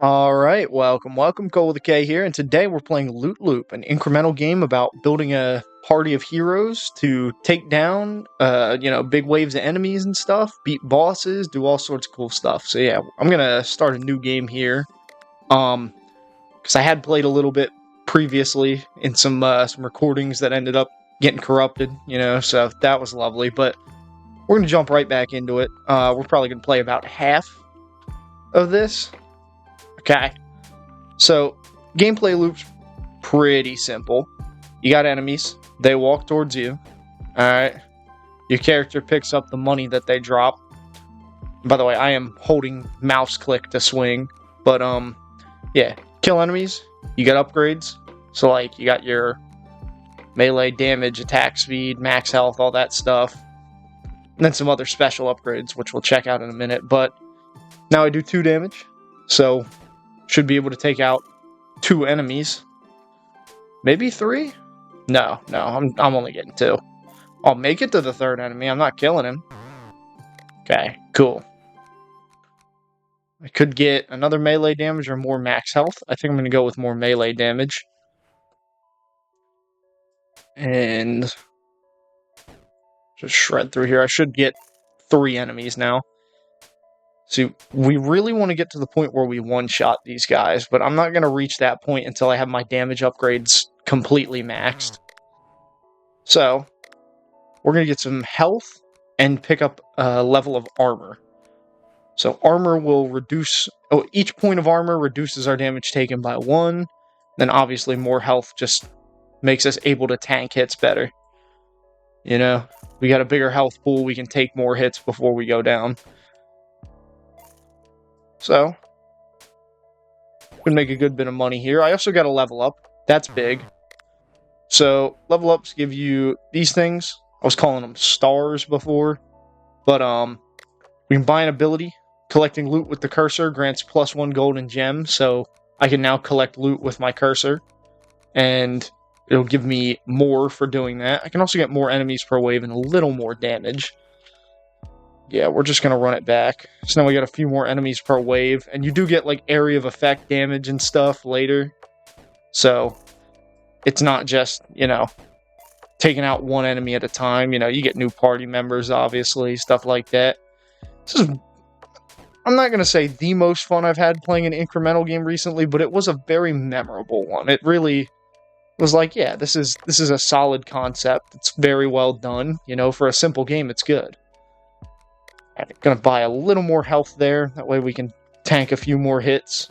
Alright, welcome, Cole with a K here, and today we're playing Loot Loop, an incremental game about building a party of heroes to take down, big waves of enemies and stuff, beat bosses, do all sorts of cool stuff. So yeah, I'm gonna start a new game here, because I had played a little bit previously in some recordings that ended up getting corrupted, so that was lovely, but we're gonna jump right back into it. We're probably gonna play about half of this. Okay. So, gameplay loop's pretty simple. You got enemies, they walk towards you. Alright. Your character picks up the money that they drop. By the way, I am holding mouse click to swing. But, yeah. Kill enemies, you got upgrades. So, like, you got your melee damage, attack speed, max health, all that stuff. And then some other special upgrades, which we'll check out in a minute. But, now I do 2 damage. So, should be able to take out 2 enemies. Maybe 3? No, I'm only getting 2. I'll make it to the 3rd enemy. I'm not killing him. Okay, cool. I could get another melee damage or more max health. I think I'm going to go with more melee damage. And just shred through here. I should get 3 enemies now. See, we really want to get to the point where we one-shot these guys, but I'm not going to reach that point until I have my damage upgrades completely maxed. So, we're going to get some health and pick up a level of armor. So armor will reduce... Oh, each point of armor reduces our damage taken by 1. Then obviously more health just makes us able to tank hits better. You know? We got a bigger health pool, we can take more hits before we go down. So, we can make a good bit of money here. I also got a level up. That's big. So, level ups give you these things. I was calling them stars before. But, we can buy an ability. Collecting loot with the cursor grants +1 golden gem. So, I can now collect loot with my cursor. And it'll give me more for doing that. I can also get more enemies per wave and a little more damage. Yeah, we're just going to run it back. So now we got a few more enemies per wave. And you do get, like, area of effect damage and stuff later. So, it's not just, taking out one enemy at a time. You get new party members, obviously, stuff like that. This is, I'm not going to say the most fun I've had playing an incremental game recently, but it was a very memorable one. It really was like, yeah, this is a solid concept. It's very well done. For a simple game, it's good. I'm going to buy a little more health there. That way we can tank a few more hits.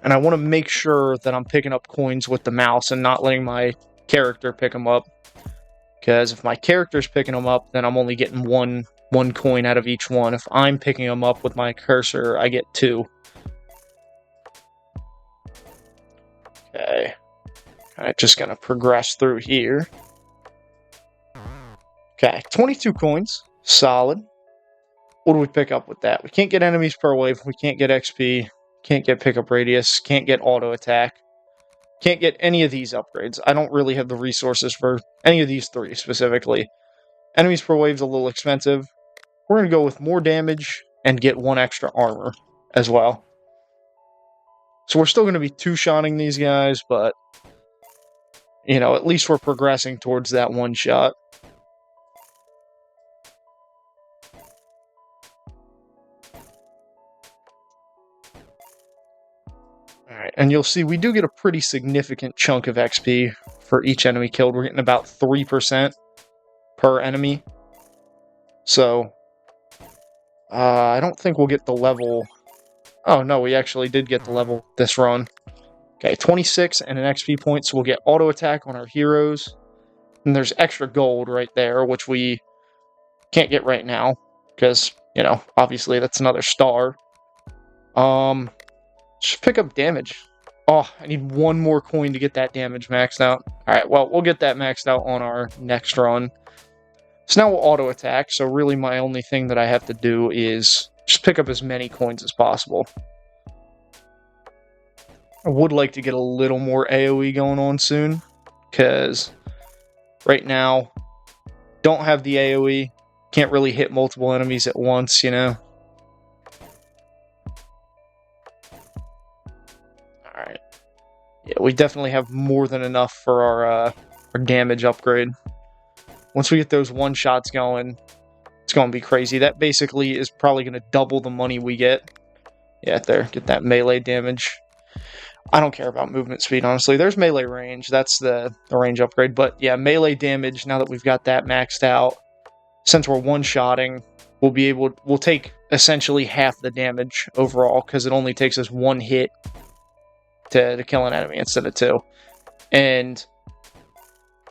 And I want to make sure that I'm picking up coins with the mouse and not letting my character pick them up. Because if my character's picking them up, then I'm only getting one coin out of each one. If I'm picking them up with my cursor, I get 2. Okay. Alright, just going to progress through here. Okay, 22 coins. Solid. What do we pick up with that? We can't get enemies per wave. We can't get XP. Can't get pickup radius. Can't get auto attack. Can't get any of these upgrades. I don't really have the resources for any of these 3 specifically. Enemies per wave is a little expensive. We're going to go with more damage and get 1 extra armor as well. So we're still going to be 2-shotting these guys, but at least we're progressing towards that 1 shot. Alright, and you'll see we do get a pretty significant chunk of XP for each enemy killed. We're getting about 3% per enemy. So, I don't think we'll get the level... Oh, no, we actually did get the level this run. Okay, 26 and an XP point, so we'll get auto attack on our heroes. And there's extra gold right there, which we can't get right now. Because, obviously that's another star. Just pick up damage. Oh, I need 1 more coin to get that damage maxed out. Alright, well, we'll get that maxed out on our next run. So now we'll auto attack, so really my only thing that I have to do is just pick up as many coins as possible. I would like to get a little more AoE going on soon, because right now, don't have the AoE, can't really hit multiple enemies at once, Yeah, we definitely have more than enough for our damage upgrade. Once we get those one-shots going, it's going to be crazy. That basically is probably going to double the money we get. Yeah, there, get that melee damage. I don't care about movement speed, honestly. There's melee range. That's the range upgrade. But yeah, melee damage, now that we've got that maxed out, since we're one-shotting, we'll take essentially half the damage overall, because it only takes us one hit to kill an enemy instead of two. And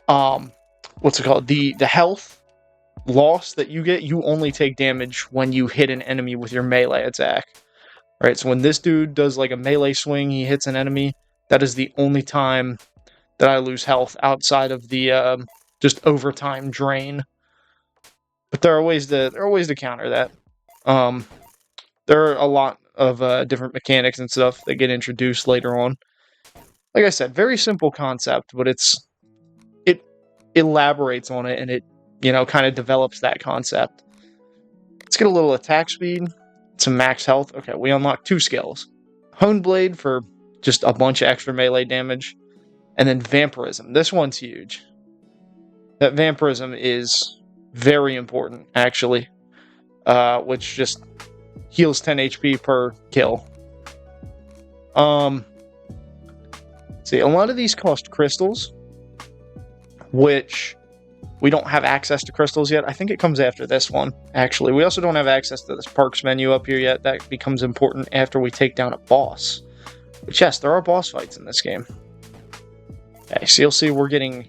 what's it called? The health loss that you get, you only take damage when you hit an enemy with your melee attack. Right, so when this dude does like a melee swing, he hits an enemy, that is the only time that I lose health outside of the just overtime drain. But there are ways to counter that. There are a lot of different mechanics and stuff that get introduced later on. Like I said, very simple concept, but it elaborates on it, and it kind of develops that concept. Let's get a little attack speed, some max health. Okay, we unlock 2 skills. Hone Blade for just a bunch of extra melee damage, and then Vampirism. This one's huge. That Vampirism is very important, actually, which just heals 10 HP per kill. See, a lot of these cost crystals, which we don't have access to crystals yet. I think it comes after this one, actually. We also don't have access to this perks menu up here yet. That becomes important after we take down a boss. But yes, there are boss fights in this game. Okay, so you'll see we're getting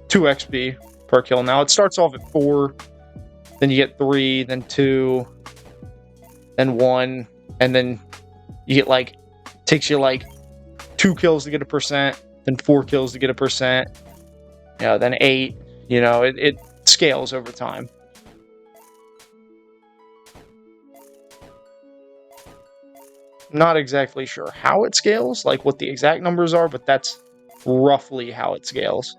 2 XP per kill. Now, it starts off at 4, then you get 3, then 2, then 1, and then you get, like, takes you, like, 2 kills to get a percent, then 4 kills to get a percent, then 8. It scales over time. Not exactly sure how it scales, like what the exact numbers are, but that's roughly how it scales.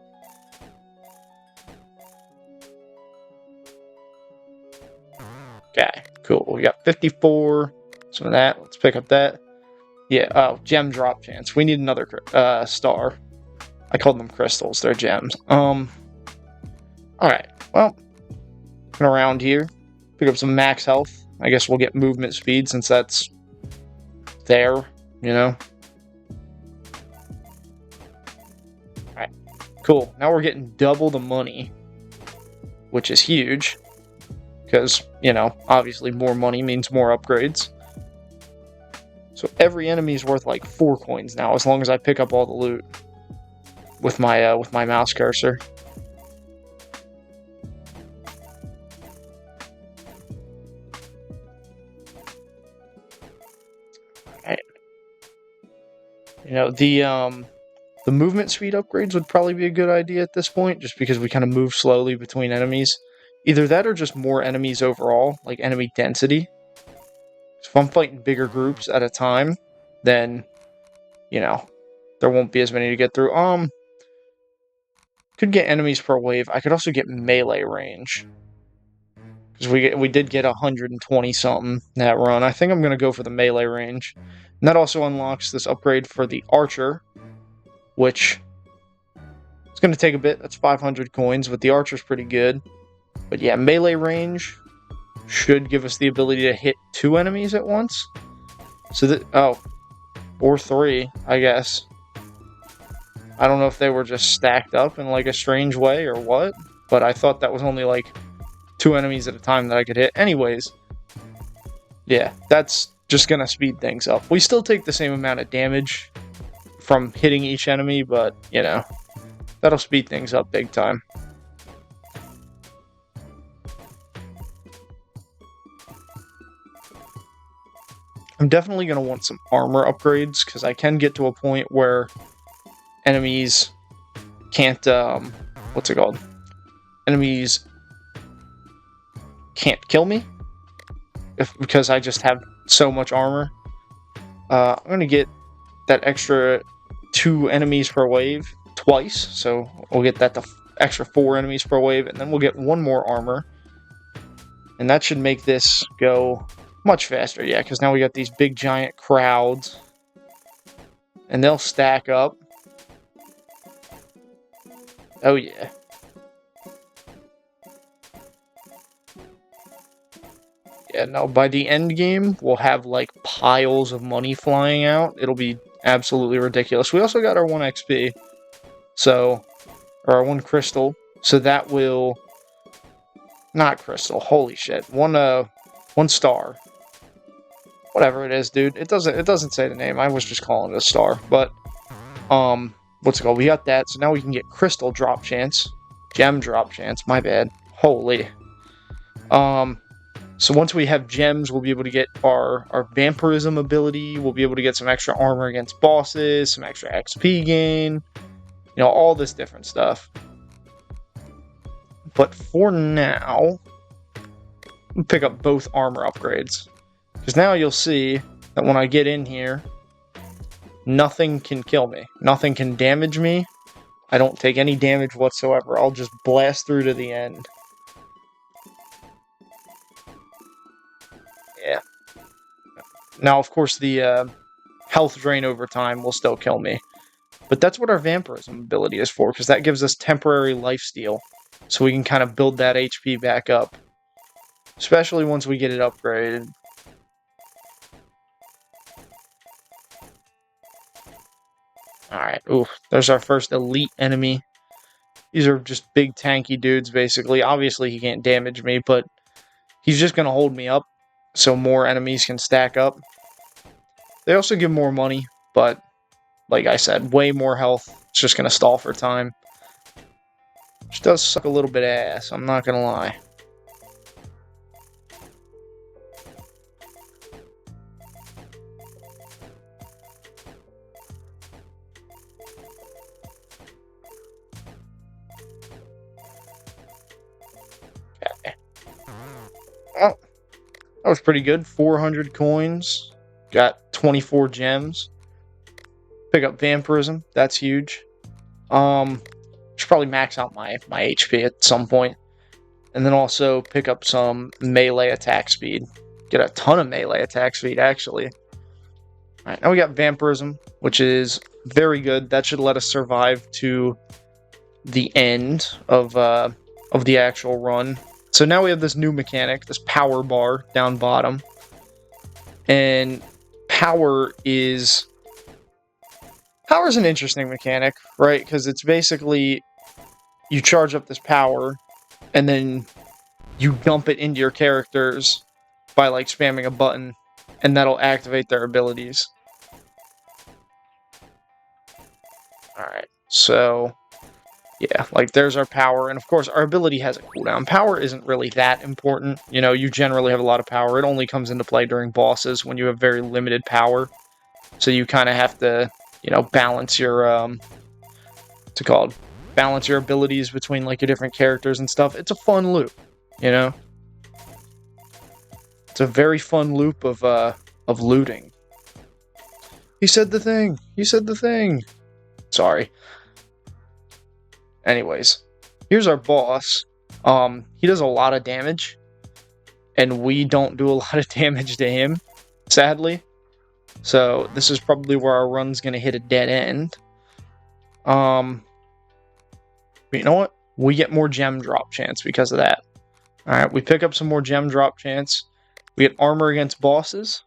Okay, cool. We got 54. Some of that. Let's pick up that. Yeah, oh, gem drop chance. We need another star. I called them crystals. They're gems. Alright, well, around here, pick up some max health. I guess we'll get movement speed since that's there, Alright, cool. Now we're getting double the money, which is huge. Because, obviously more money means more upgrades. So every enemy is worth like 4 coins now, as long as I pick up all the loot with my mouse cursor. The movement speed upgrades would probably be a good idea at this point, just because we kind of move slowly between enemies. Either that or just more enemies overall, like enemy density. So if I'm fighting bigger groups at a time, then, there won't be as many to get through. Could get enemies per wave. I could also get melee range. Because we did get 120 something that run. I think I'm going to go for the melee range. And that also unlocks this upgrade for the archer, which it's going to take a bit. That's 500 coins, but the archer's pretty good. But yeah, melee range should give us the ability to hit 2 enemies at once. So that, or 3, I guess. I don't know if they were just stacked up in like a strange way or what, but I thought that was only like 2 enemies at a time that I could hit. Anyways, yeah, that's just gonna speed things up. We still take the same amount of damage from hitting each enemy, but, that'll speed things up big time. I'm definitely going to want some armor upgrades, because I can get to a point where enemies can't, what's it called? Enemies can't kill me, because I just have so much armor. I'm going to get that extra 2 enemies per wave twice, so we'll get that to extra 4 enemies per wave, and then we'll get 1 more armor. And that should make this go much faster, yeah, because now we got these big giant crowds, and they'll stack up. Oh yeah. Yeah, no, by the end game, we'll have like piles of money flying out. It'll be absolutely ridiculous. We also got our 1 XP, so, or our 1 crystal, so that will, not crystal, holy shit, 1 star. Whatever it is, dude. It doesn't say the name. I was just calling it a star, but, what's it called? We got that, so now we can get crystal drop chance. Gem drop chance, my bad. Holy. So once we have gems, we'll be able to get our vampirism ability. We'll be able to get some extra armor against bosses, some extra XP gain, you know, all this different stuff. But for now, we'll pick up both armor upgrades. Because now you'll see that when I get in here, nothing can kill me. Nothing can damage me. I don't take any damage whatsoever. I'll just blast through to the end. Yeah. Now, of course, the health drain over time will still kill me. But that's what our vampirism ability is for, because that gives us temporary lifesteal. So we can kind of build that HP back up. Especially once we get it upgraded. Alright, ooh, there's our first elite enemy. These are just big tanky dudes, basically. Obviously, he can't damage me, but he's just going to hold me up so more enemies can stack up. They also give more money, but like I said, way more health. It's just going to stall for time. Which does suck a little bit of ass, I'm not going to lie. Okay. Oh, that was pretty good. 400 coins. Got 24 gems. Pick up vampirism. That's huge. Should probably max out my HP at some point. And then also pick up some melee attack speed. Get a ton of melee attack speed, actually. Alright, now we got vampirism, which is very good. That should let us survive to the end of the actual run. So now we have this new mechanic, this power bar down bottom. And power is an interesting mechanic, right? Because it's basically you charge up this power and then you dump it into your characters by like spamming a button, and that'll activate their abilities. Alright, so yeah, like there's our power, and of course our ability has a cooldown. Power isn't really that important, you know, you generally have a lot of power. It only comes into play during bosses when you have very limited power. So you kind of have to, you know, balance your, what's it called? Balance your abilities between like your different characters and stuff. It's a fun loop, you know? It's a very fun loop of looting. He said the thing! He said the thing! Sorry. Anyways, here's our boss. He does a lot of damage, and we don't do a lot of damage to him, sadly. So this is probably where our run's gonna hit a dead end. But you know what? We get more gem drop chance because of that. Alright, we pick up some more gem drop chance. We get armor against bosses,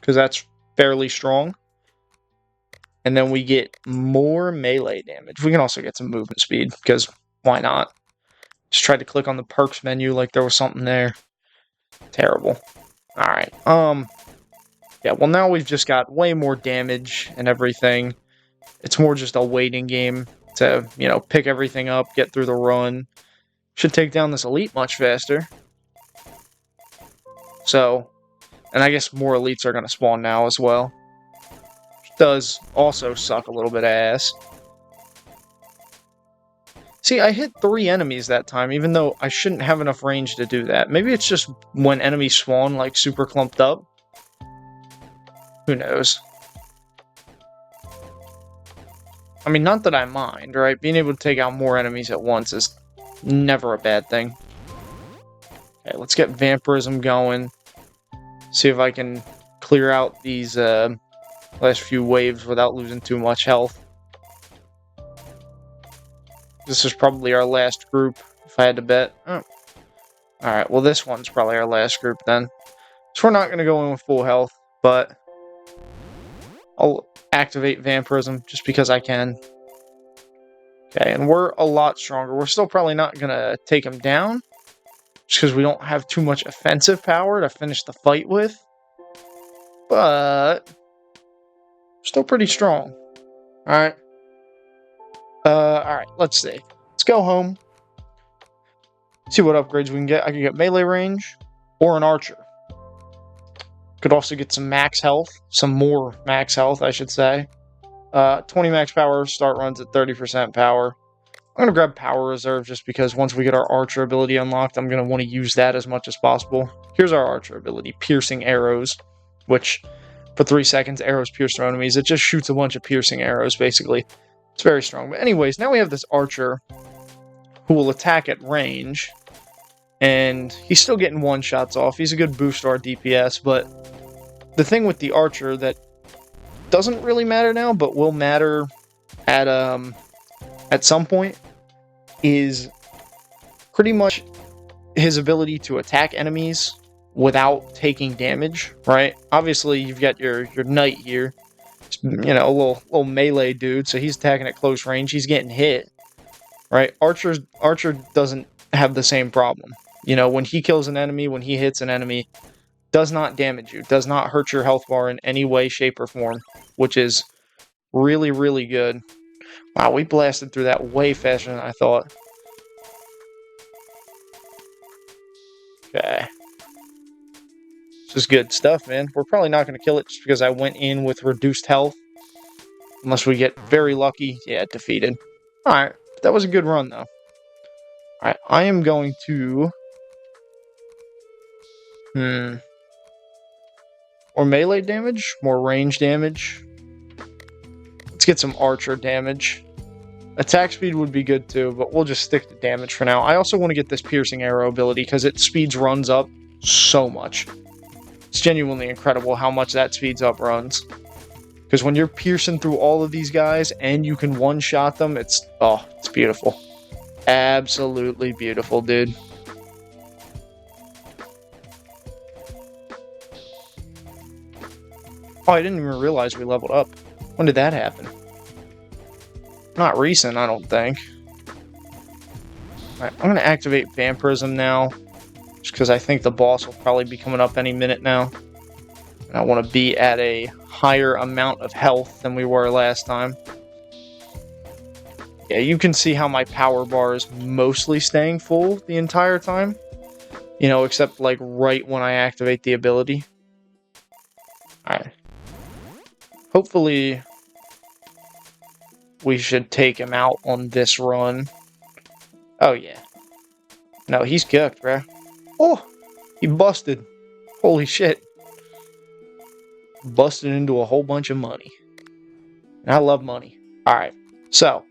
because that's fairly strong. And then we get more melee damage. We can also get some movement speed, because why not? Just tried to click on the perks menu like there was something there. Terrible. Alright, yeah, well now we've just got way more damage and everything. It's more just a waiting game to, you know, pick everything up, get through the run. Should take down this elite much faster. So, and I guess more elites are going to spawn now as well. Which does also suck a little bit of ass. See, I hit 3 enemies that time, even though I shouldn't have enough range to do that. Maybe it's just when enemies spawn, like, super clumped up. Who knows? I mean, not that I mind, right? Being able to take out more enemies at once is never a bad thing. Okay, let's get vampirism going. See if I can clear out these last few waves without losing too much health. This is probably our last group, if I had to bet. Oh. Alright, well this one's probably our last group then. So we're not going to go in with full health, but I'll activate Vampirism just because I can. Okay, and we're a lot stronger. We're still probably not going to take him down, just because we don't have too much offensive power to finish the fight with. But still pretty strong. Alright. Alright, let's see. Let's go home. See what upgrades we can get. I can get melee range or an archer. Could also get some max health. Some more max health, I should say. 20 max power. Start runs at 30% power. I'm going to grab Power Reserve just because once we get our Archer ability unlocked, I'm going to want to use that as much as possible. Here's our Archer ability, Piercing Arrows, which for 3 seconds, arrows pierce through enemies. It just shoots a bunch of piercing arrows, basically. It's very strong. But anyways, now we have this Archer who will attack at range, and he's still getting one-shots off. He's a good boost to our DPS, but the thing with the Archer that doesn't really matter now, but will matter at some point, is pretty much his ability to attack enemies without taking damage, right? Obviously, you've got your knight here, you know, a little melee dude, so he's attacking at close range, he's getting hit, right? Archer doesn't have the same problem. You know, when he kills an enemy, when he hits an enemy, does not damage you, does not hurt your health bar in any way, shape, or form, which is really, really good. Wow, we blasted through that way faster than I thought. Okay. This is good stuff, man. We're probably not going to kill it just because I went in with reduced health. Unless we get very lucky. Yeah, defeated. Alright, that was a good run, though. Alright, I am going to... More melee damage? More range damage? Let's get some archer damage. Attack speed would be good too, but we'll just stick to damage for now. I also want to get this piercing arrow ability because it speeds runs up so much. It's genuinely incredible how much that speeds up runs. Because when you're piercing through all of these guys and you can one-shot them, it's beautiful. Absolutely beautiful, dude. Oh, I didn't even realize we leveled up. When did that happen? Not recent, I don't think. Alright, I'm going to activate Vampirism now. Just because I think the boss will probably be coming up any minute now. And I want to be at a higher amount of health than we were last time. Yeah, you can see how my power bar is mostly staying full the entire time. You know, except like right when I activate the ability. Alright. Hopefully we should take him out on this run. Oh, yeah. No, he's cooked, bruh. Oh! He busted. Holy shit. Busted into a whole bunch of money. And I love money. Alright, so.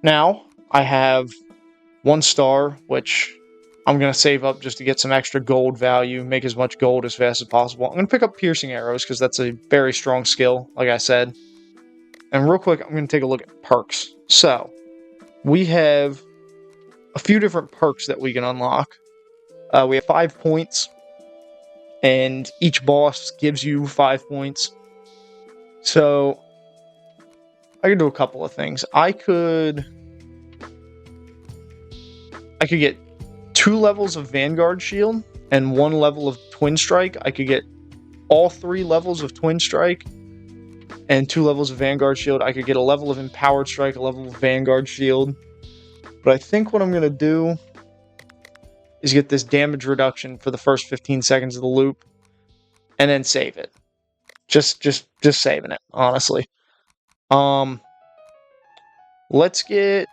Now, I have 1 star, which I'm going to save up just to get some extra gold value. Make as much gold as fast as possible. I'm going to pick up piercing arrows, because that's a very strong skill, like I said. And real quick, I'm going to take a look at perks. So, we have a few different perks that we can unlock. We have 5 points, and each boss gives you 5 points. So, I could do a couple of things. I could get 2 levels of Vanguard Shield and 1 level of Twin Strike. I could get all 3 levels of Twin Strike and 2 levels of Vanguard Shield. I could get a level of Empowered Strike, a level of Vanguard Shield. But I think what I'm going to do is get this damage reduction for the first 15 seconds of the loop and then save it. Just saving it, honestly. Let's get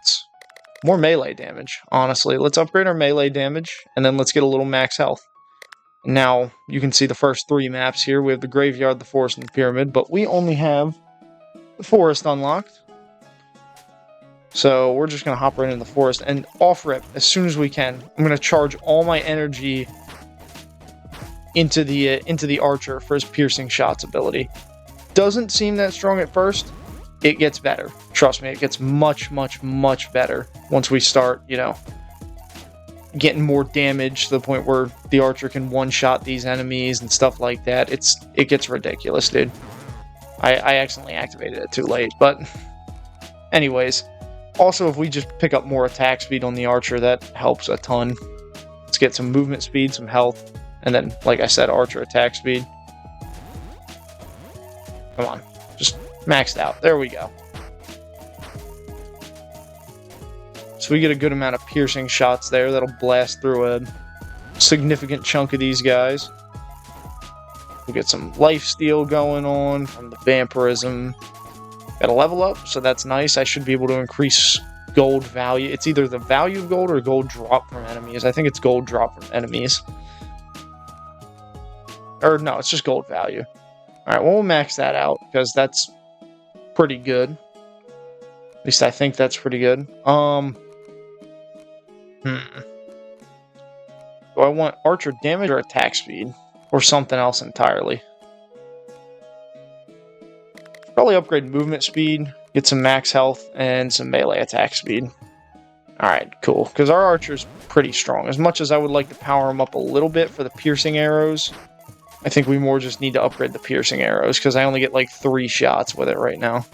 more melee damage, honestly. Let's upgrade our melee damage, and then let's get a little max health. Now, you can see the first 3 maps here. We have the Graveyard, the Forest, and the Pyramid, but we only have the Forest unlocked. So, we're just going to hop right into the Forest, and off-rip, as soon as we can, I'm going to charge all my energy into the Archer for his Piercing Shots ability. Doesn't seem that strong at first. It gets better. trust me, it gets much, much, much better once we start, you know, getting more damage to the point where the archer can one-shot these enemies and stuff like that. It gets ridiculous, dude. I accidentally activated it too late, but anyways. Also, if we just pick up more attack speed on the archer, that helps a ton. Let's get some movement speed, some health, and then, like I said, archer attack speed. Come on, just maxed out. There we go. So we get a good amount of piercing shots there. That'll blast through a significant chunk of these guys. We'll get some lifesteal going on from the vampirism. Got a level up, so that's nice. I should be able to increase gold value. It's either the value of gold or gold drop from enemies. I think it's gold drop from enemies. Or no, it's just gold value. Alright, well, we'll max that out, because that's pretty good. At least I think that's pretty good. Do I want archer damage or attack speed? Or something else entirely? Probably upgrade movement speed, get some max health, and some melee attack speed. Alright, cool. Because our archer's pretty strong. As much as I would like to power him up a little bit for the piercing arrows, I think we more just need to upgrade the piercing arrows, because I only get like 3 shots with it right now.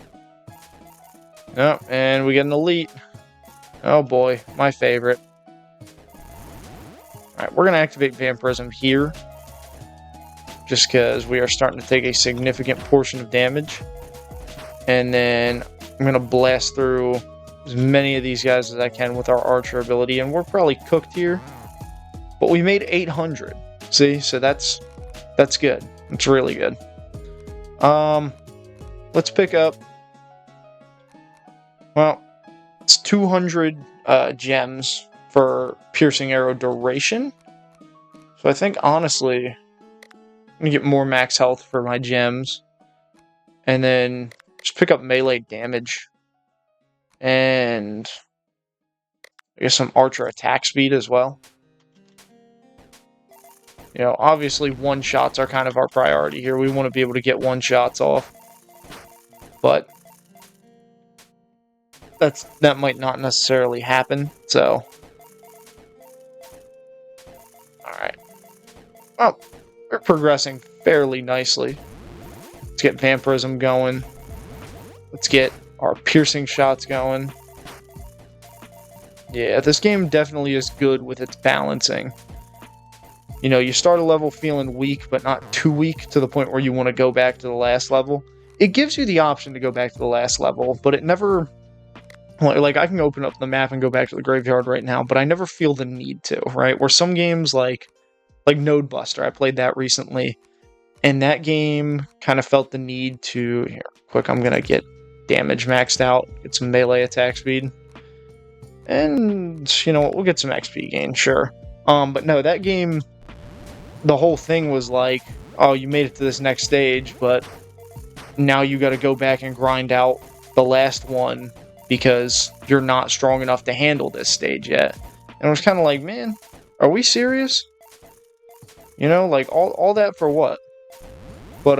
Yep, and we get an elite. Oh boy, my favorite. Alright, we're going to activate Vampirism here, just because we are starting to take a significant portion of damage. And then I'm going to blast through as many of these guys as I can with our archer ability, and we're probably cooked here. But we made 800. See? So that's good. It's really good. Let's pick up... Well, it's 200 gems for piercing arrow duration. So I think, honestly, I'm going to get more max health for my gems. And then just pick up melee damage. And I guess some archer attack speed as well. You know, obviously one-shots are kind of our priority here. We want to be able to get one-shots off. But that might not necessarily happen, so... Alright. Oh, we're progressing fairly nicely. Let's get Vampirism going. Let's get our piercing shots going. Yeah, this game definitely is good with its balancing. You know, you start a level feeling weak, but not too weak to the point where you want to go back to the last level. It gives you the option to go back to the last level, but it never... Like, I can open up the map and go back to the graveyard right now, but I never feel the need to, right? Where some games like Node Buster, I played that recently, and that game kind of felt the need to... Here, quick, I'm going to get damage maxed out, get some melee attack speed. And, you know what, we'll get some XP gain, sure. But no, that game, the whole thing was like, oh, you made it to this next stage, but now you got to go back and grind out the last one because you're not strong enough to handle this stage yet. And it was kind of like, man, are we serious? You know, like, all that for what? But,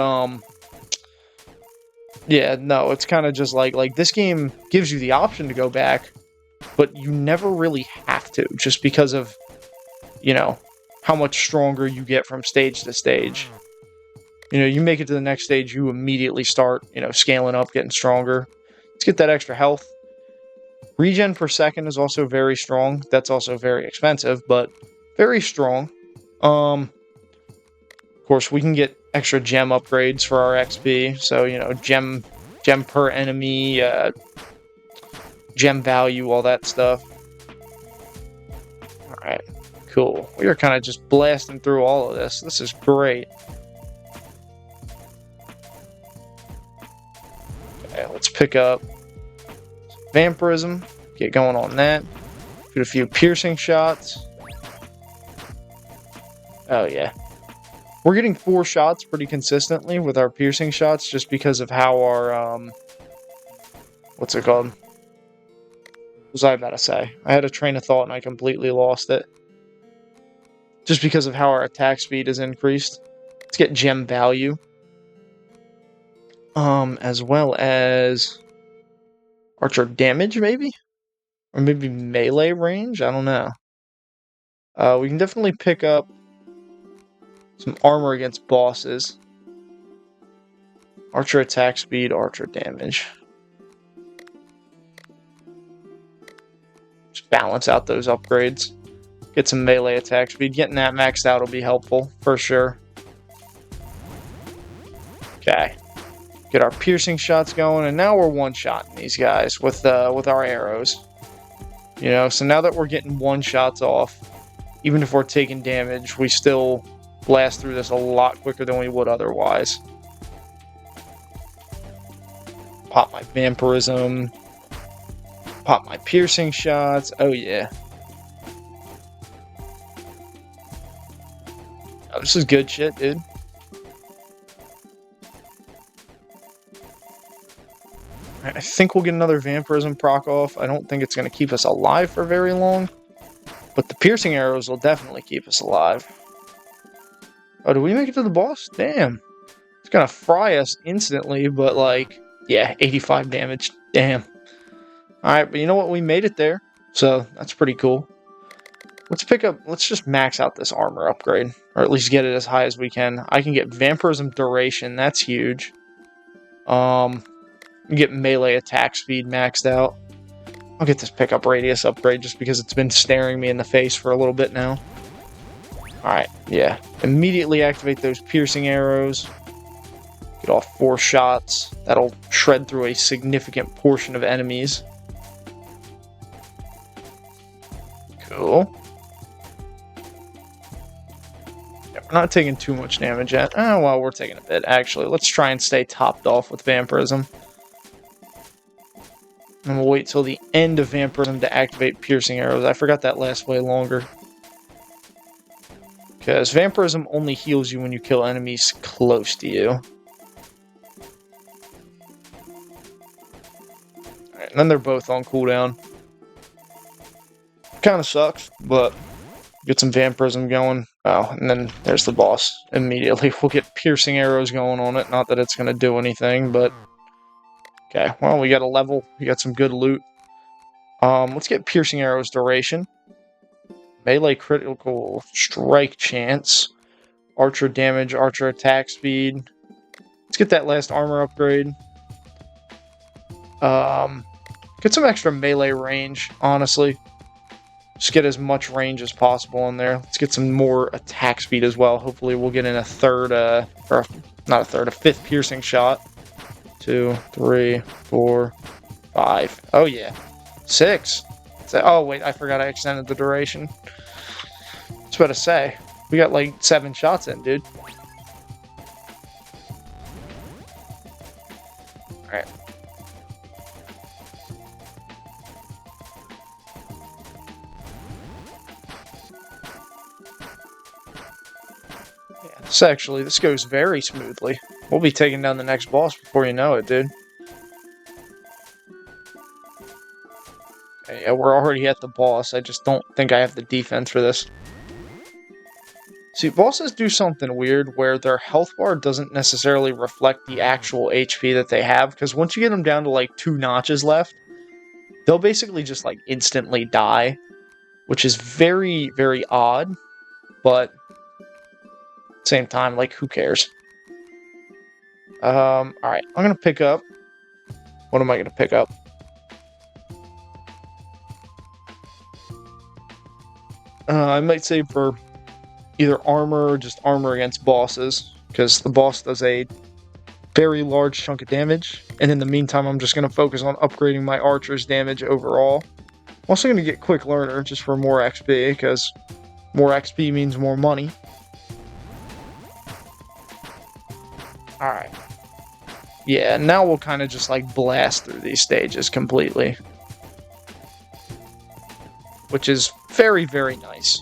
yeah, no, it's kind of just like this game gives you the option to go back, but you never really have to, just because of, you know, how much stronger you get from stage to stage. You know, you make it to the next stage, you immediately start, you know, scaling up, getting stronger. Let's get that extra health. Regen per second is also very strong. That's also very expensive, but very strong. Of course, we can get extra gem upgrades for our XP. So, you know, gem per enemy, gem value, all that stuff. Alright, cool. We are kind of just blasting through all of this. This is great. Okay, let's pick up Vampirism. Get going on that. Shoot a few piercing shots. Oh, yeah. We're getting 4 shots pretty consistently with our piercing shots just because of how our, what's it called? What was I about to say? I had a train of thought and I completely lost it. Just because of how our attack speed is increased. Let's get gem value. As well as Archer damage, maybe? Or maybe melee range? I don't know. We can definitely pick up some armor against bosses. Archer attack speed, archer damage. Just balance out those upgrades. Get some melee attack speed. Getting that maxed out will be helpful, for sure. Okay. Get our piercing shots going, and now we're one-shotting these guys with our arrows. You know, so now that we're getting one-shots off, even if we're taking damage, we still blast through this a lot quicker than we would otherwise. Pop my vampirism. Pop my piercing shots. Oh, yeah. Oh, this is good shit, dude. I think we'll get another vampirism proc off. I don't think it's going to keep us alive for very long. But the piercing arrows will definitely keep us alive. Oh, did we make it to the boss? Damn. It's going to fry us instantly, but like, yeah, 85 damage. Damn. Alright, but you know what? We made it there. So, that's pretty cool. Let's just max out this armor upgrade. Or at least get it as high as we can. I can get vampirism duration. That's huge. Get melee attack speed maxed out. I'll get this pickup radius upgrade just because it's been staring me in the face for a little bit now. Alright, yeah. Immediately activate those piercing arrows. Get off 4 shots. That'll shred through a significant portion of enemies. Cool. Yeah, we're not taking too much damage yet. Oh, well, we're taking a bit, actually. Let's try and stay topped off with vampirism. And we'll wait till the end of vampirism to activate piercing arrows. I forgot that lasts way longer. Because vampirism only heals you when you kill enemies close to you. Alright, and then they're both on cooldown. Kind of sucks, but get some vampirism going. Oh, and then there's the boss immediately. We'll get piercing arrows going on it. Not that it's going to do anything, but... Okay, well, we got a level. We got some good loot. Let's get piercing arrows duration. Melee critical strike chance. Archer damage, archer attack speed. Let's get that last armor upgrade. Get some extra melee range, honestly. Just get as much range as possible in there. Let's get some more attack speed as well. Hopefully we'll get in a fifth piercing shot. 2, 3, 4, 5. Oh, yeah. 6. Oh, wait, I forgot I extended the duration. I was about to say. We got like 7 shots in, dude. Alright. Yeah, this goes very smoothly. We'll be taking down the next boss before you know it, dude. Okay, yeah, we're already at the boss. I just don't think I have the defense for this. See, bosses do something weird where their health bar doesn't necessarily reflect the actual HP that they have, because once you get them down to like 2 notches left, they'll basically just like instantly die, which is very, very odd, but at the same time, like, who cares? Alright, I'm gonna pick up... What am I gonna pick up? I might save for either armor or just armor against bosses, because the boss does a very large chunk of damage, and in the meantime I'm just gonna focus on upgrading my archer's damage overall. I'm also gonna get Quick Learner, just for more XP, because more XP means more money. Alright. Yeah, now we'll kind of just like blast through these stages completely. Which is very, very nice.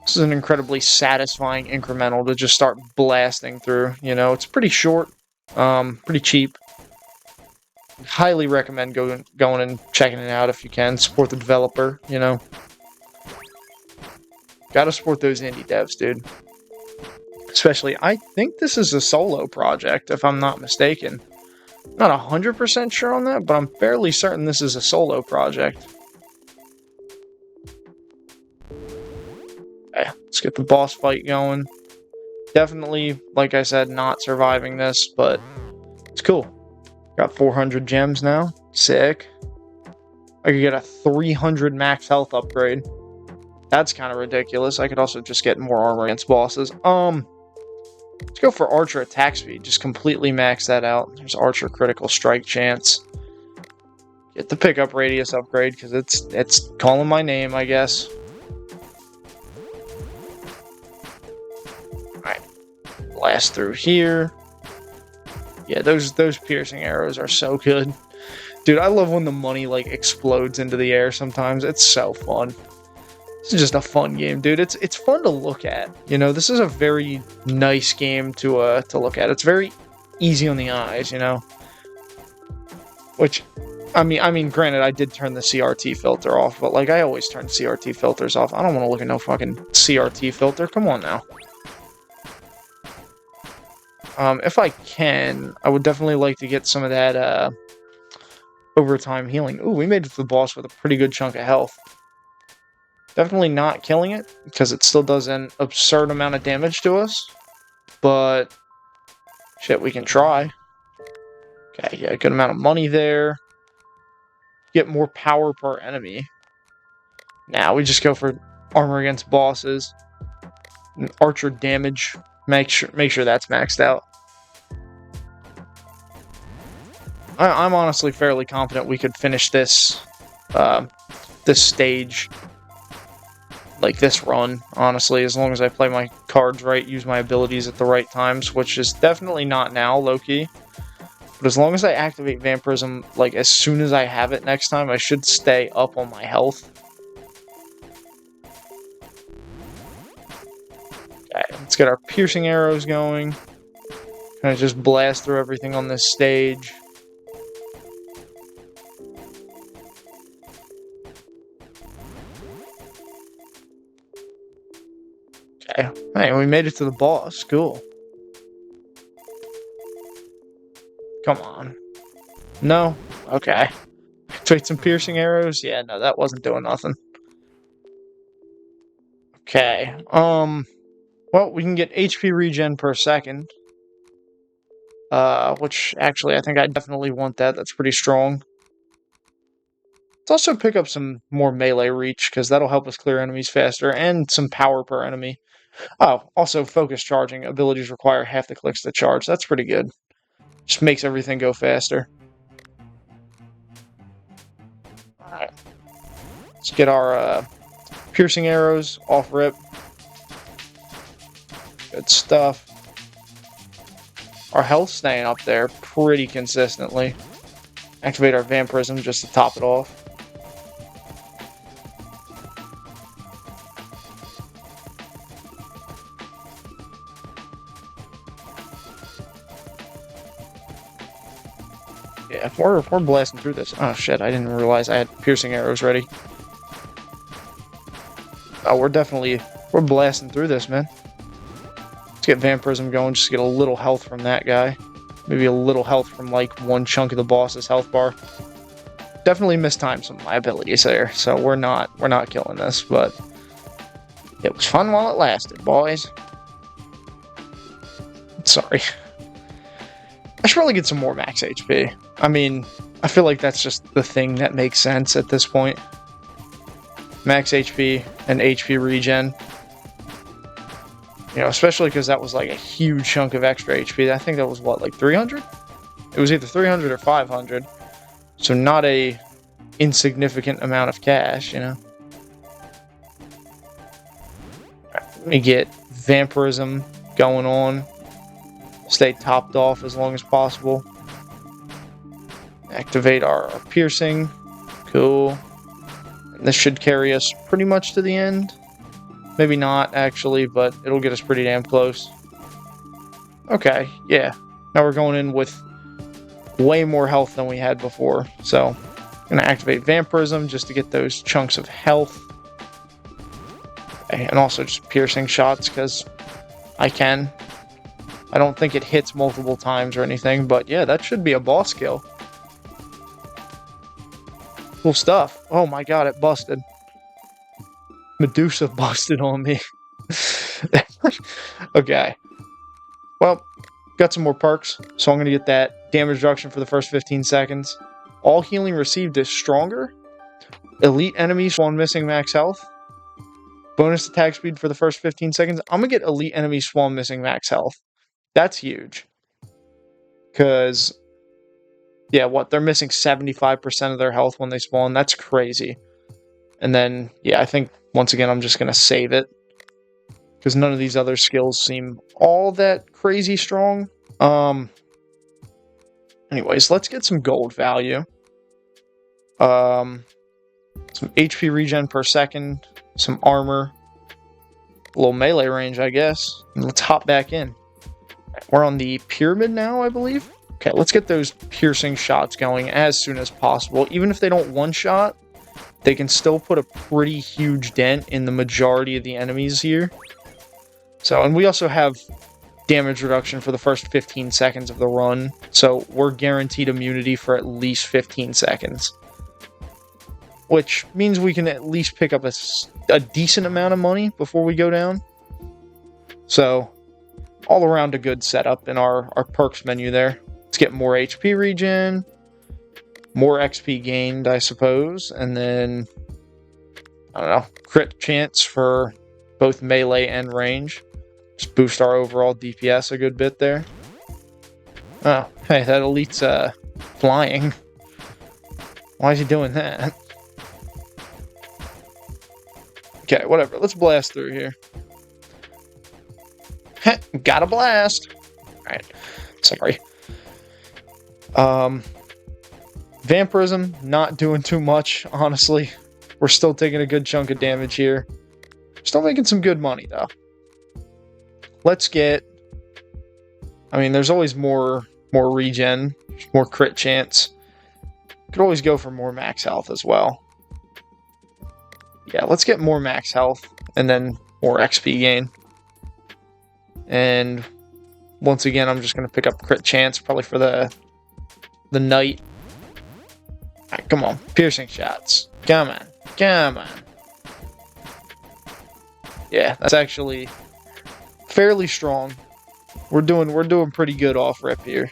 This is an incredibly satisfying incremental to just start blasting through. You know, it's pretty short, pretty cheap. Highly recommend going and checking it out if you can. Support the developer, you know. Gotta support those indie devs, dude. Especially, I think this is a solo project, if I'm not mistaken. Not 100% sure on that, but I'm fairly certain this is a solo project. Okay, let's get the boss fight going. Definitely, like I said, not surviving this, but it's cool. Got 400 gems now. Sick. I could get a 300 max health upgrade. That's kind of ridiculous. I could also just get more armor against bosses. Let's go for Archer attack speed. Just completely max that out. There's Archer critical strike chance. Get the pickup radius upgrade because it's calling my name, I guess. Alright. Blast through here. Yeah, those piercing arrows are so good. Dude, I love when the money like explodes into the air sometimes. It's so fun. This is just a fun game, dude. It's fun to look at. You know, this is a very nice game to look at. It's very easy on the eyes, you know. Which, I mean, granted, I did turn the CRT filter off, but like I always turn CRT filters off. I don't want to look at no fucking CRT filter. Come on now. If I can, I would definitely like to get some of that overtime healing. Ooh, we made it to the boss with a pretty good chunk of health. Definitely not killing it, because it still does an absurd amount of damage to us. But, shit, we can try. Okay, yeah, good amount of money there. Get more power per enemy. Now we just go for armor against bosses. And archer damage. Make sure that's maxed out. I'm honestly fairly confident we could finish this this stage, like this run, honestly, as long as I play my cards right, use my abilities at the right times, which is definitely not now, low-key. But as long as I activate Vampirism, like, as soon as I have it next time, I should stay up on my health. Okay, let's get our piercing arrows going. Kind of just blast through everything on this stage. Okay, hey, we made it to the boss. Cool. Come on. No? Okay. Activate some piercing arrows? Yeah, no, that wasn't doing nothing. Okay, well, we can get HP regen per second. Which, actually, I think I definitely want that. That's pretty strong. Let's also pick up some more melee reach, because that'll help us clear enemies faster, and some power per enemy. Oh, also focus charging. Abilities require half the clicks to charge. That's pretty good. Just makes everything go faster. Alright. Let's get our piercing arrows off rip. Good stuff. Our health staying up there pretty consistently. Activate our Vampirism just to top it off. Yeah, we're blasting through this. Oh shit, I didn't realize I had piercing arrows ready. Oh, we're blasting through this, man. Let's get Vampirism going, just to get a little health from that guy. Maybe a little health from, like, one chunk of the boss's health bar. Definitely mistimed some of my abilities there, so we're not killing this, but it was fun while it lasted, boys. Sorry. I should probably get some more max HP. I mean, I feel like that's just the thing that makes sense at this point. Max HP and HP regen. You know, especially because that was like a huge chunk of extra HP. I think that was, what, like 300? It was either 300 or 500. So not a insignificant amount of cash, you know. Let me get Vampirism going on. Stay topped off as long as possible. Activate our piercing. Cool. And this should carry us pretty much to the end. Maybe not, actually, but it'll get us pretty damn close. Okay, yeah. Now we're going in with way more health than we had before. So, I'm going to activate Vampirism just to get those chunks of health. Okay, and also just piercing shots, because I can. I don't think it hits multiple times or anything, but yeah, that should be a boss kill. Cool stuff. Oh my god, it busted. Medusa busted on me. Okay. Well, got some more perks, so I'm going to get that damage reduction for the first 15 seconds. All healing received is stronger. Elite enemies spawn missing max health. Bonus attack speed for the first 15 seconds. I'm going to get elite enemies spawn missing max health. That's huge. Because, yeah, they're missing 75% of their health when they spawn. That's crazy. And then, yeah, I think, once again, I'm just going to save it. Because none of these other skills seem all that crazy strong. Anyways, let's get some gold value. Some HP regen per second. Some armor. A little melee range, I guess. And let's hop back in. We're on the pyramid now, I believe. Okay, let's get those piercing shots going as soon as possible. Even if they don't one-shot, they can still put a pretty huge dent in the majority of the enemies here. So, and we also have damage reduction for the first 15 seconds of the run. So we're guaranteed immunity for at least 15 seconds. Which means we can at least pick up a decent amount of money before we go down. So, all around a good setup in our perks menu there. Let's get more HP regen. More XP gained, I suppose. And then, I don't know, crit chance for both melee and range. Just boost our overall DPS a good bit there. Oh, hey, that elite's flying. Why is he doing that? Okay, whatever. Let's blast through here. Heh, gotta blast. Alright, sorry. Vampirism, not doing too much, honestly. We're still taking a good chunk of damage here. Still making some good money, though. Let's get... I mean, there's always more regen, more crit chance. Could always go for more max health as well. Yeah, let's get more max health, and then more XP gain. And once again, I'm just going to pick up crit chance, probably for the knight. Alright, come on. Piercing shots. Come on. Come on. Yeah, that's actually fairly strong. We're doing pretty good off rip here.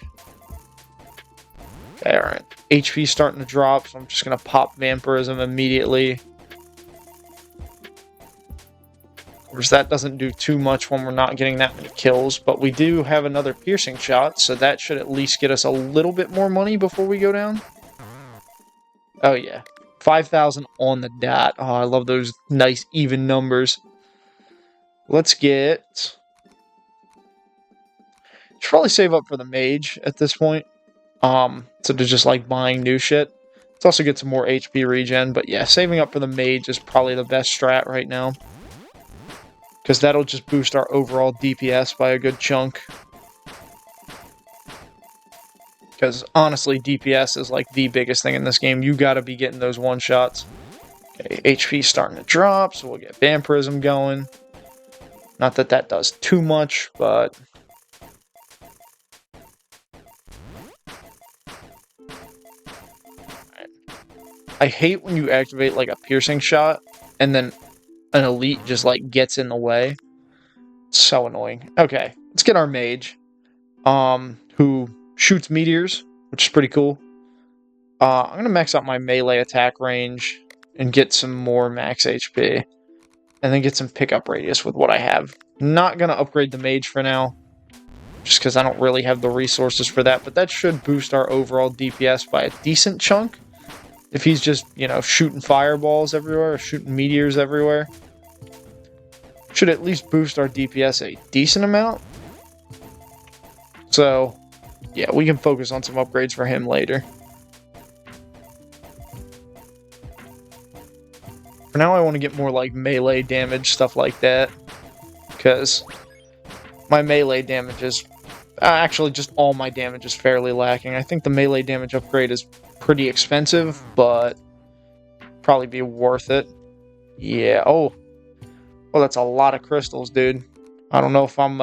Okay, alright. HP's starting to drop, so I'm just going to pop Vampirism immediately. Of course, that doesn't do too much when we're not getting that many kills, but we do have another piercing shot, so that should at least get us a little bit more money before we go down. Oh yeah, 5,000 on the dot. Oh, I love those nice even numbers. Let's get... Should probably save up for the mage at this point. So to just like buying new shit. Let's also get some more HP regen, but yeah, saving up for the mage is probably the best strat right now. Because that'll just boost our overall DPS by a good chunk. Because honestly, DPS is like the biggest thing in this game. You gotta be getting those one-shots. Okay, HP's starting to drop, so we'll get Vampirism going. Not that that does too much, but... I hate when you activate like a piercing shot, and then an elite just like gets in the way. It's so annoying. Okay, let's get our mage, who shoots meteors, which is pretty cool. I'm gonna max out my melee attack range and get some more max HP, and then get some pickup radius with what I have. Not gonna upgrade the mage for now, just because I don't really have the resources for that. But that should boost our overall DPS by a decent chunk. If he's just, you know, shooting fireballs everywhere, or shooting meteors everywhere. Should at least boost our DPS a decent amount. So, yeah, we can focus on some upgrades for him later. For now, I want to get more, like, melee damage, stuff like that. Because my melee damage is... actually, just all my damage is fairly lacking. I think the melee damage upgrade is pretty expensive, but probably be worth it. Yeah. Oh, that's a lot of crystals, dude. I don't know if I'm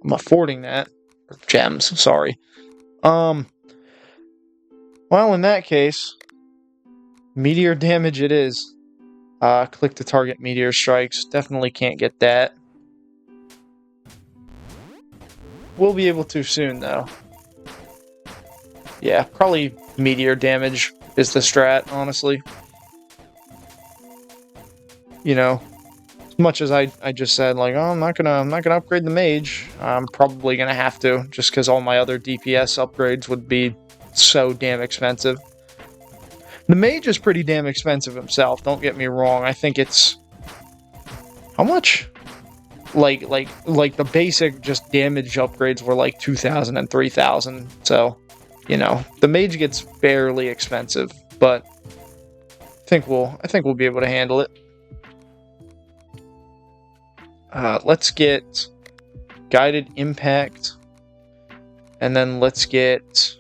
affording that. Gems, sorry. Well, in that case, meteor damage it is. Click to target meteor strikes. Definitely can't get that. We'll be able to soon, though. Yeah, probably meteor damage is the strat, honestly. You know, as much as I just said, like, oh, I'm not gonna upgrade the mage. I'm probably gonna have to, just because all my other DPS upgrades would be so damn expensive. The mage is pretty damn expensive himself, don't get me wrong. I think it's... How much? Like the basic just damage upgrades were like 2,000 and 3,000. So, you know, the mage gets fairly expensive, but I think we'll be able to handle it. Let's get guided impact, and then let's get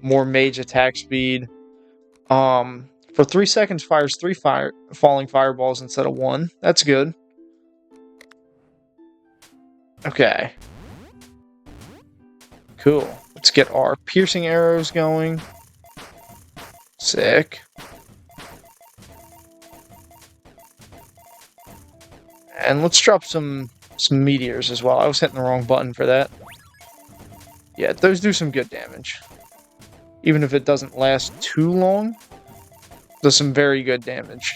more mage attack speed. For 3 seconds, fires 3 falling fireballs instead of 1. That's good. Okay. Cool. Let's get our piercing arrows going. Sick. And let's drop some meteors as well. I was hitting the wrong button for that. Yeah, those do some good damage. Even if it doesn't last too long, does some very good damage.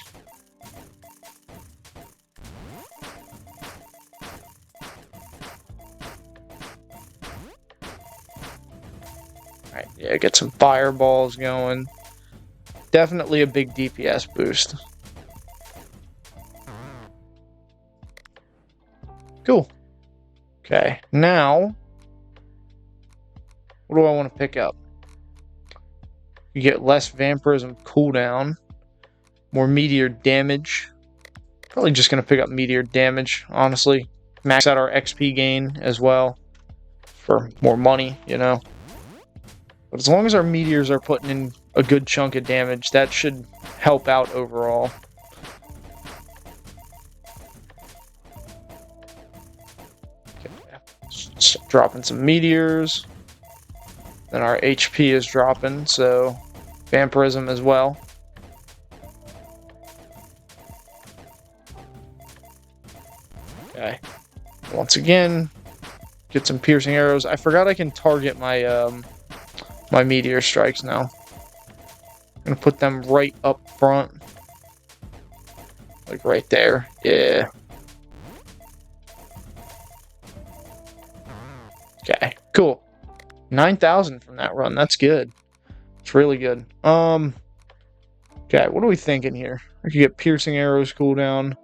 Alright, yeah, get some fireballs going. Definitely a big DPS boost. Cool. Okay, now... what do I want to pick up? You get less vampirism cooldown. More meteor damage. Probably just going to pick up meteor damage, honestly. Max out our XP gain as well. For more money, you know. But as long as our meteors are putting in a good chunk of damage, that should help out overall. Okay. Just dropping some meteors. Then our HP is dropping, so vampirism as well. Okay. Once again, get some piercing arrows. I forgot I can target my my meteor strikes now. I'm gonna put them right up front. Like right there. Yeah. Okay, cool. 9,000 from that run. That's good. It's really good. Okay, what are we thinking here? I could get piercing arrows cooldown.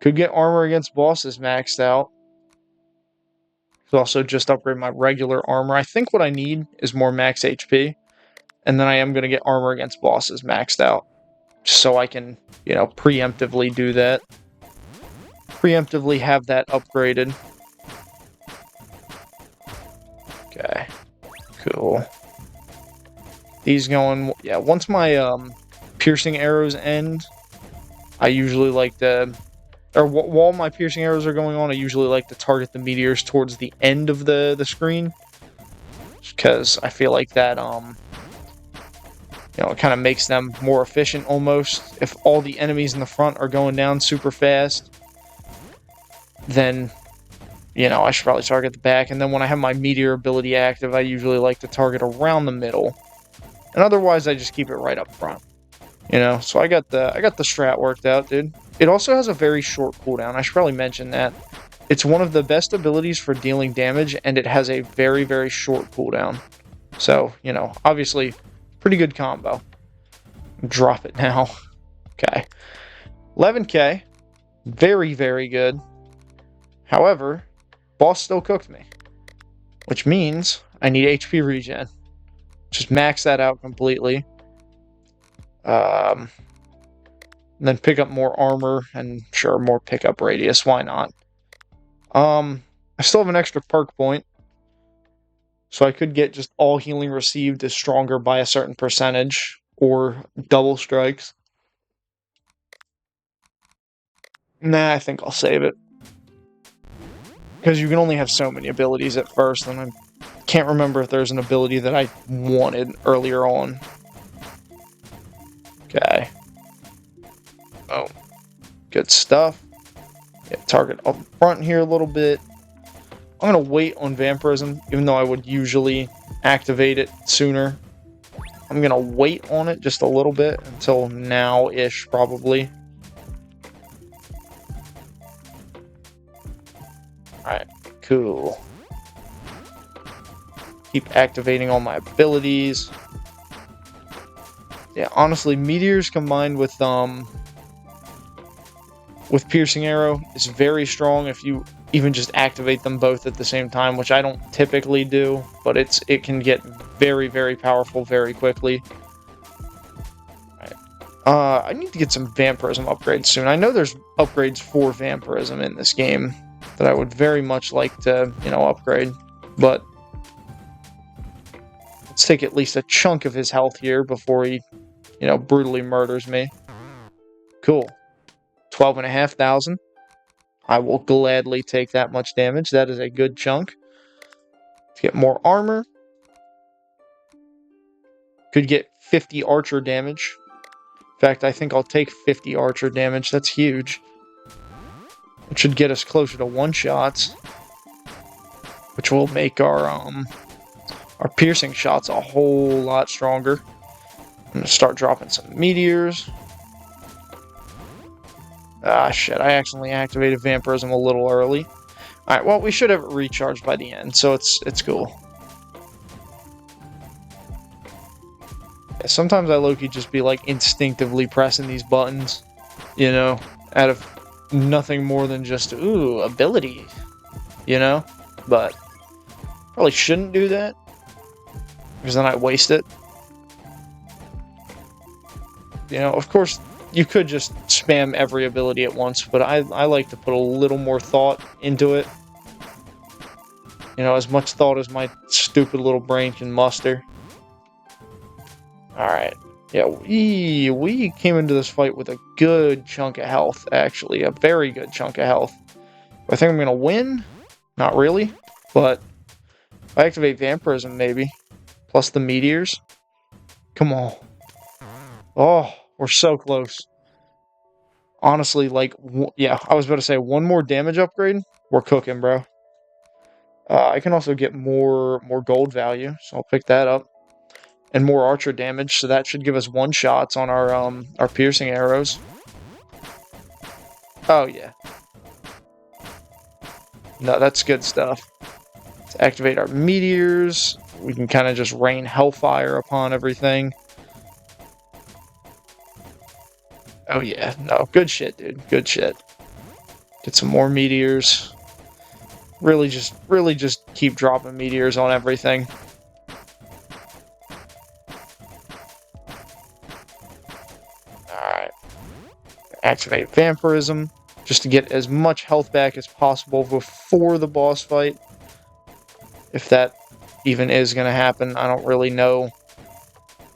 Could get armor against bosses maxed out. Could also just upgrade my regular armor. I think what I need is more max HP. And then I am going to get armor against bosses maxed out. Just so I can, you know, preemptively do that. Preemptively have that upgraded. Okay. Cool. These going... yeah, once my piercing arrows end, I usually like to... or while my piercing arrows are going on, I usually like to target the meteors towards the end of the screen. Because I feel like that, you know, it kind of makes them more efficient almost. If all the enemies in the front are going down super fast, then, you know, I should probably target the back. And then when I have my meteor ability active, I usually like to target around the middle. And otherwise, I just keep it right up front. You know, so I got the strat worked out, dude. It also has a very short cooldown. I should probably mention that. It's one of the best abilities for dealing damage, and it has a very, very short cooldown. So, you know, obviously, pretty good combo. Drop it now. Okay. 11k. Very, very good. However, boss still cooked me. Which means I need HP regen. Just max that out completely. Then pick up more armor, and sure, more pickup radius. Why not? I still have an extra perk point. So I could get just all healing received is stronger by a certain percentage, or double strikes. Nah, I think I'll save it. Because you can only have so many abilities at first, and I can't remember if there's an ability that I wanted earlier on. Okay. Oh, good stuff. Yeah, target up front here a little bit. I'm going to wait on Vampirism, even though I would usually activate it sooner. I'm going to wait on it just a little bit until now-ish, probably. Alright, cool. Keep activating all my abilities. Yeah, honestly, Meteors combined with Piercing Arrow is very strong if you even just activate them both at the same time, which I don't typically do, but it can get very, very powerful very quickly. Alright. I need to get some Vampirism upgrades soon. I know there's upgrades for Vampirism in this game that I would very much like to, upgrade, but let's take at least a chunk of his health here before he, brutally murders me. Cool. 12,500. I will gladly take that much damage. That is a good chunk. To get more armor. Could get 50 archer damage. In fact, I think I'll take 50 archer damage. That's huge. It should get us closer to one-shots, which will make our piercing shots a whole lot stronger. I'm going to start dropping some meteors. Ah, shit, I accidentally activated Vampirism a little early. Alright, well, we should have it recharged by the end, so it's cool. Yeah, sometimes I low-key just be, like, instinctively pressing these buttons, out of nothing more than just, ooh, ability, But probably shouldn't do that, because then I waste it. Of course, you could just spam every ability at once, but I like to put a little more thought into it. As much thought as my stupid little brain can muster. Alright. Yeah, we came into this fight with a good chunk of health, actually. A very good chunk of health. I think I'm going to win? Not really. But if I activate Vampirism, maybe. Plus the meteors. Come on. Oh, we're so close. Honestly, yeah, I was about to say, one more damage upgrade, we're cooking, bro. I can also get more gold value, so I'll pick that up. And more archer damage, so that should give us one-shots on our piercing arrows. Oh, yeah. No, that's good stuff. Let's activate our meteors. We can kind of just rain hellfire upon everything. Oh, yeah. No, good shit, dude. Good shit. Get some more meteors. Really just keep dropping meteors on everything. Alright. Activate Vampirism, just to get as much health back as possible before the boss fight. If that even is going to happen, I don't really know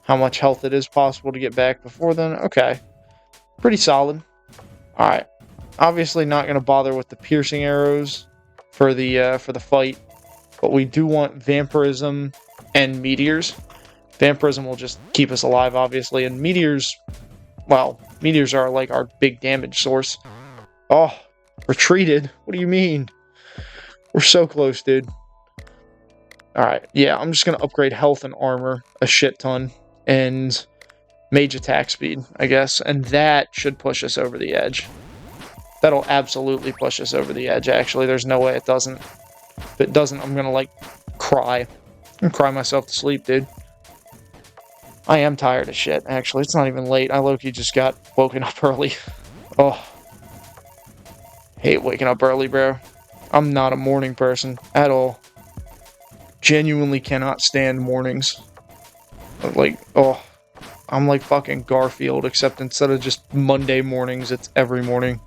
how much health it is possible to get back before then. Okay. Pretty solid. Alright. Obviously not going to bother with the piercing arrows for the fight, but we do want Vampirism and meteors. Vampirism will just keep us alive, obviously, and meteors, well, meteors are like our big damage source. Oh, retreated. What do you mean? We're so close, dude. Alright, yeah, I'm just going to upgrade health and armor a shit ton, and mage attack speed, I guess, and that should push us over the edge. That'll absolutely push us over the edge, actually. There's no way it doesn't. If it doesn't, I'm going to, cry. I'm going to cry myself to sleep, dude. I am tired of shit, actually. It's not even late. I low-key just got woken up early. Oh. Hate waking up early, bro. I'm not a morning person at all. Genuinely cannot stand mornings. I'm like fucking Garfield, except instead of just Monday mornings, it's every morning.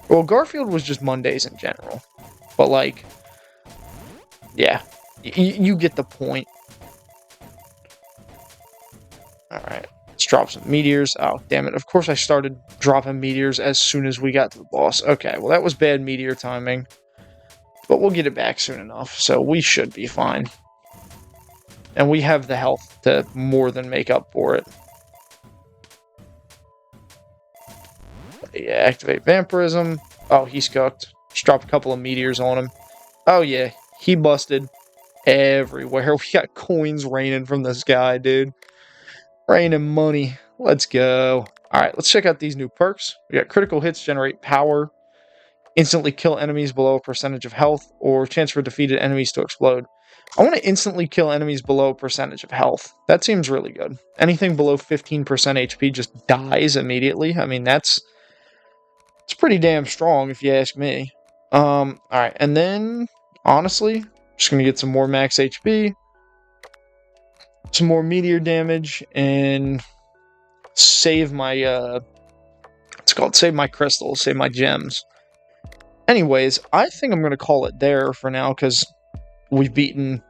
Well, Garfield was just Mondays in general. But, yeah. You get the point. Alright. Let's drop some meteors. Oh, damn it. Of course I started dropping meteors as soon as we got to the boss. Okay, well, that was bad meteor timing. But we'll get it back soon enough, so we should be fine. And we have the health to more than make up for it. Yeah, activate Vampirism. Oh, he's cooked. Just drop a couple of meteors on him. Oh yeah, he busted everywhere. We got coins raining from the sky, dude. Raining money. Let's go. Alright, let's check out these new perks. We got critical hits generate power, instantly kill enemies below a percentage of health, or chance for defeated enemies to explode. I want to instantly kill enemies below a percentage of health. That seems really good. Anything below 15% HP just dies immediately. I mean, it's pretty damn strong if you ask me. Alright, and then, honestly, just gonna get some more max HP, some more meteor damage, and save my, save my crystals, save my gems. Anyways, I think I'm gonna call it there for now, because we've beaten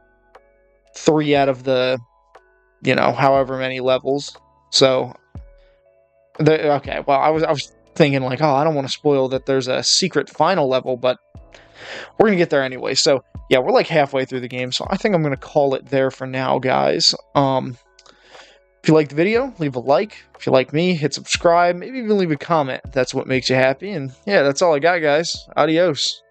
3 out of the, however many levels. So, okay, well, I was thinking, like, oh, I don't want to spoil that there's a secret final level, but we're going to get there anyway. So, yeah, we're like halfway through the game, so I think I'm going to call it there for now, guys. If you liked the video, leave a like. If you like me, hit subscribe. Maybe even leave a comment if that's what makes you happy. And, yeah, that's all I got, guys. Adios.